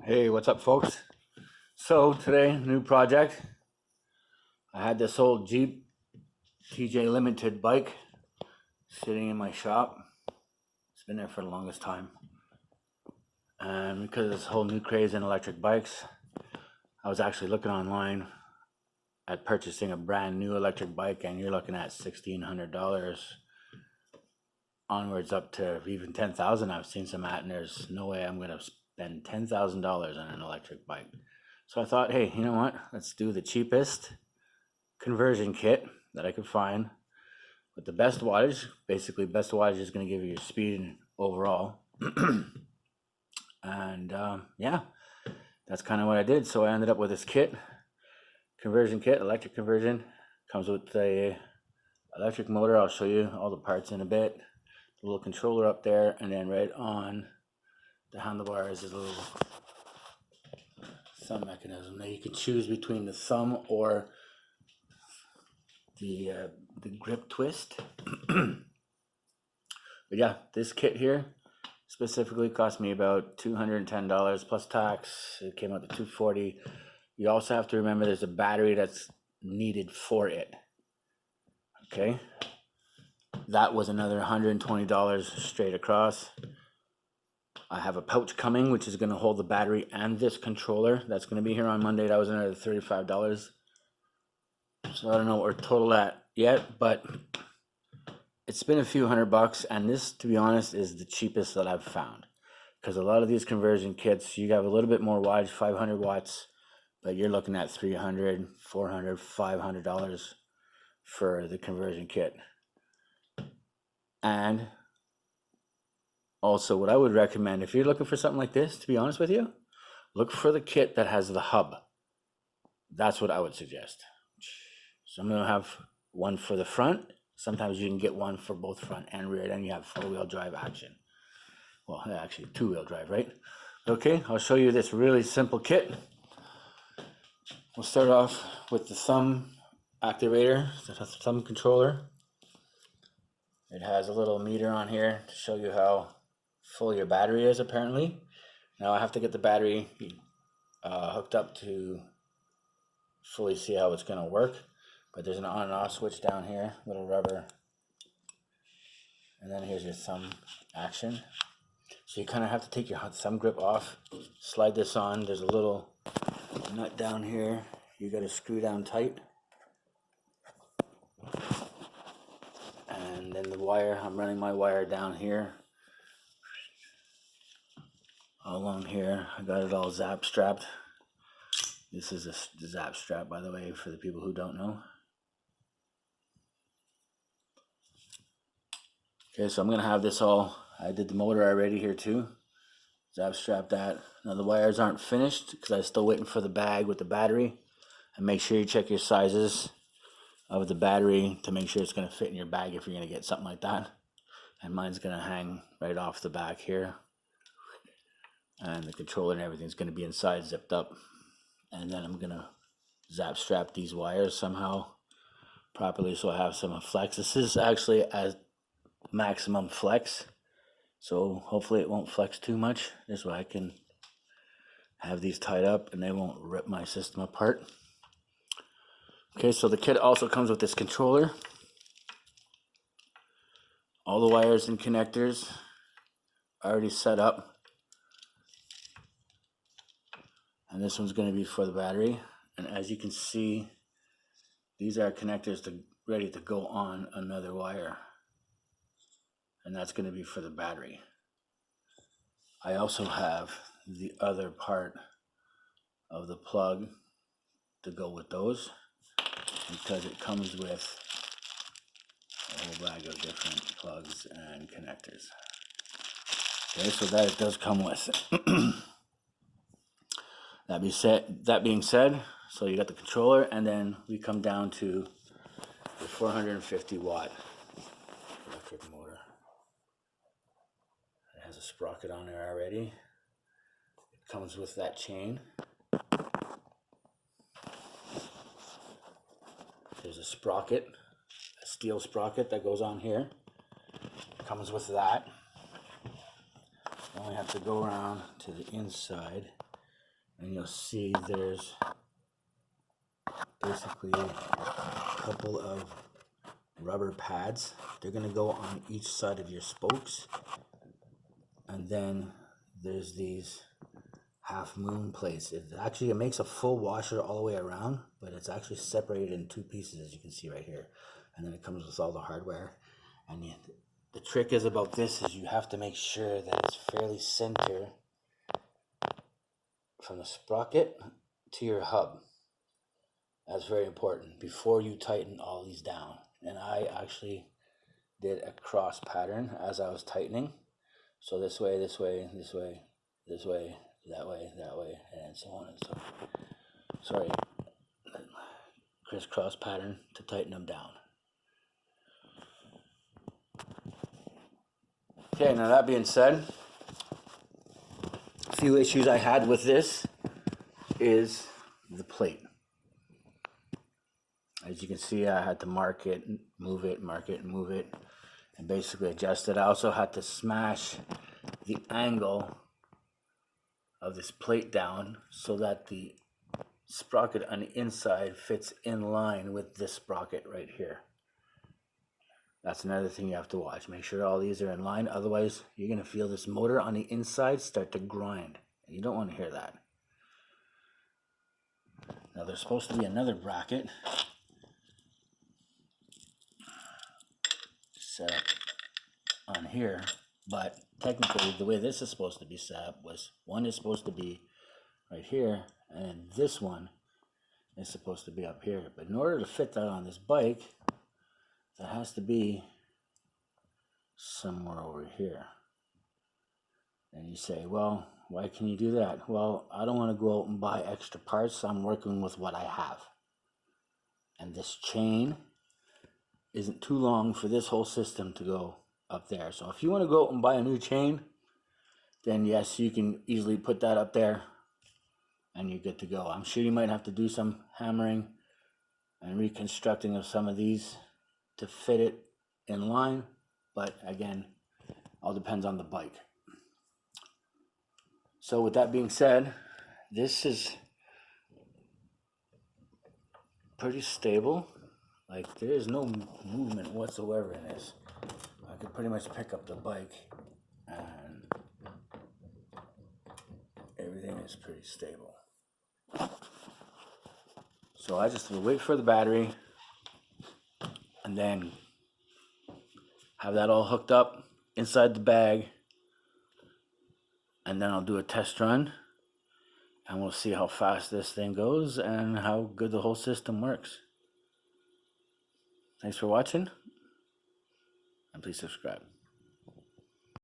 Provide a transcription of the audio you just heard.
Hey, what's up, folks? So today, new project. I had this old Jeep TJ Limited bike sitting in my shop. It's been there for the longest time. And because of this whole new craze in electric bikes, I was actually looking online at purchasing a brand new electric bike, and you're looking at $1,600 onwards up to even $10,000. I've seen some at, and there's no way I'm gonna spend $10,000 on an electric bike. So I thought, hey, you know what? Let's do the cheapest conversion kit that I could find with the best wattage. Basically, best wattage is going to give you your speed overall. And yeah, that's kind of what I did. So I ended up with this kit, conversion kit, electric conversion. Comes with a electric motor. I'll show you all the parts in a bit. The little controller up there, and then right on the handlebars is a little thumb mechanism. Now you can choose between the thumb or the grip twist. But yeah, this kit here specifically cost me about $210 plus tax. It came out to $240. You also have to remember there's a battery that's needed for it. Okay, that was another $120 straight across. I have a pouch coming, which is going to hold the battery and this controller. That's going to be here on Monday. That was another $35. So I don't know what we're total at yet, but it's been a few $100, and this, to be honest, is the cheapest that I've found. Because a lot of these conversion kits, you have a little bit more wattage, 500 watts, but you're looking at $300, $400, $500 for the conversion kit. And also, what I would recommend, if you're looking for something like this, to be honest with you, look for the kit that has the hub. That's what I would suggest. So I'm going to have one for the front. Sometimes you can get one for both front and rear, then you have four-wheel drive action. Well, actually two-wheel drive, right? Okay, I'll show you this really simple kit. We'll start off with the thumb activator, the thumb controller. It has a little meter on here to show you how full your battery is, apparently. Now I have to get the battery hooked up to fully see how it's going to work. But there's an on and off switch down here, little rubber. And then here's your thumb action. So you kind of have to take your thumb grip off, slide this on. There's a little nut down here. You got to screw down tight. And then the wire, I'm running my wire down here. Along here, I got it all zap strapped. This is a zap strap, by the way, for the people who don't know. Okay, so I'm gonna have this all, I did the motor already here too. Zap strap that. Now the wires aren't finished because I'm still waiting for the bag with the battery. And make sure you check your sizes of the battery to make sure it's gonna fit in your bag if you're gonna get something like that. And mine's gonna hang right off the back here. And the controller and everything's gonna be inside zipped up. And then I'm gonna zap strap these wires somehow properly so I have some flex. This is actually a maximum flex, so hopefully it won't flex too much. This way I can have these tied up and they won't rip my system apart. Okay, so the kit also comes with this controller. All the wires and connectors already set up. And this one's going to be for the battery. And as you can see, these are connectors ready to go on another wire. And that's going to be for the battery. I also have the other part of the plug to go with those, because it comes with a whole bag of different plugs and connectors. Okay, so that it does come with. That being said, so you got the controller, and then we come down to the 450 watt electric motor. It has a sprocket on there already. It comes with that chain. There's a sprocket, a steel sprocket that goes on here. It comes with that. You only have to go around to the inside and you'll see there's basically a couple of rubber pads. They're going to go on each side of your spokes, and then there's these half moon plates. It makes a full washer all the way around, but it's actually separated in two pieces, as you can see right here, and then it comes with all the hardware. And the trick is about this is you have to make sure that it's fairly center from the sprocket to your hub. That's very important before you tighten all these down. And I actually did a cross pattern as I was tightening. So this way, this way, this way, this way, that way, and so on and so forth. Sorry, crisscross pattern to tighten them down. Okay, now that being said, a few issues I had with this is the plate. As you can see, I had to mark it, move it, mark it, move it, and basically adjust it. I also had to smash the angle of this plate down so that the sprocket on the inside fits in line with this sprocket right here. That's another thing you have to watch. Make sure all these are in line. Otherwise, you're going to feel this motor on the inside start to grind. You don't want to hear that. Now, there's supposed to be another bracket set up on here, but technically the way this is supposed to be set up was one is supposed to be right here, and this one is supposed to be up here. But in order to fit that on this bike, that has to be somewhere over here. And you say, well, why can you do that? Well, I don't want to go out and buy extra parts, so I'm working with what I have. And this chain isn't too long for this whole system to go up there. So if you want to go out and buy a new chain, then yes, you can easily put that up there and you're good to go. I'm sure you might have to do some hammering and reconstructing of some of these to fit it in line, but again, all depends on the bike. So with that being said, this is pretty stable. Like, there is no movement whatsoever in this. I could pretty much pick up the bike and everything is pretty stable. So I just wait for the battery and then have that all hooked up inside the bag, and then I'll do a test run and we'll see how fast this thing goes and how good the whole system works. Thanks for watching, and please subscribe.